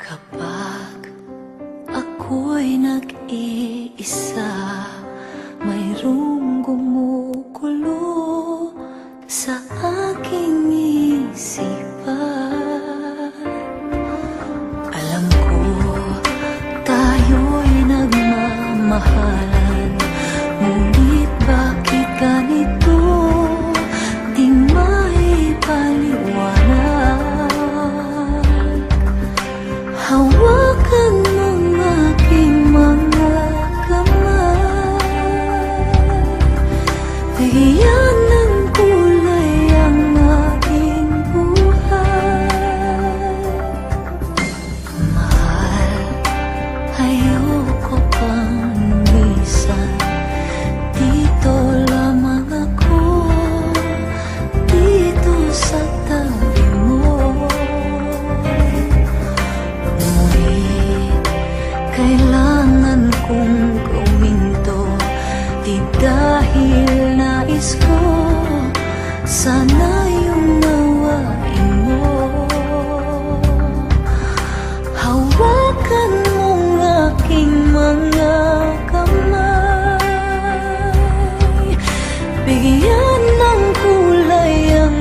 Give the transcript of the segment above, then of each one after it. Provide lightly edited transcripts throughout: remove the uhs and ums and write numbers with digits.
Kapag ako'y nag-iisa, mayroong gumugulo sa aking isipan. Alam ko tayo'y nagmamahalan, ngunit bakit ganito di maipaliwanag? Hawakan mong aking mga kamay, bigyan ng kulay ang aking buhay. Mahal, ayoko pang lumisan, dito lamang ako, dito sa tabi mo. Ngunit kailangan kong gawin to, di dahil nais ko, sana yung nawain mo. Hawakan mong aking mga kamay, bigyan ng kulay ang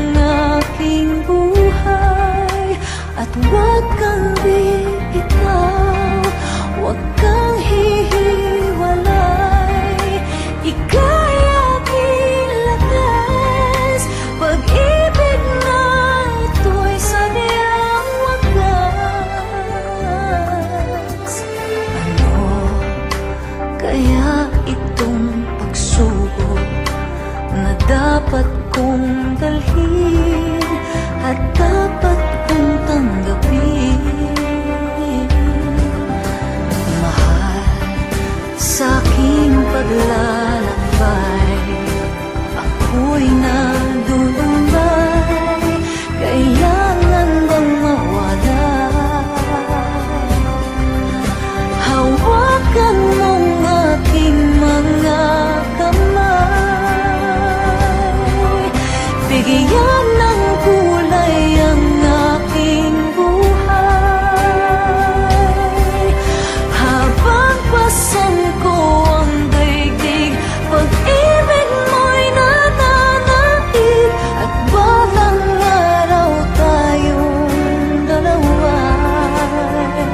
aking buhay. At huwag kang bibitaw, huwag kang hihiwalay. Ika'y aking lakas, pag-ibig na ito'y sadyang wagas. Ano kaya itong pagsubok na dapat kong dalhin at dapat kong tanggapin? Mahal, sa aking paglalakbay, ako'y nadulunay. Kailangan bang mawala? Hawakan mong aking mga kamay, bigyan ng kulay ang aking buhay. Habang pasan ko ang daigdig, pag-ibig mo'y nananaig, at balang araw tayong dalawa'y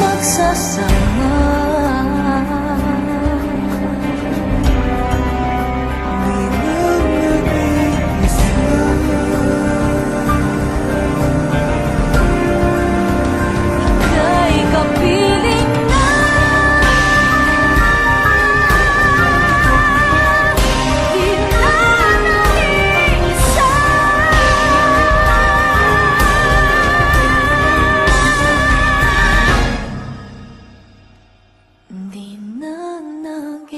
magsasama. Di na nag-iisa.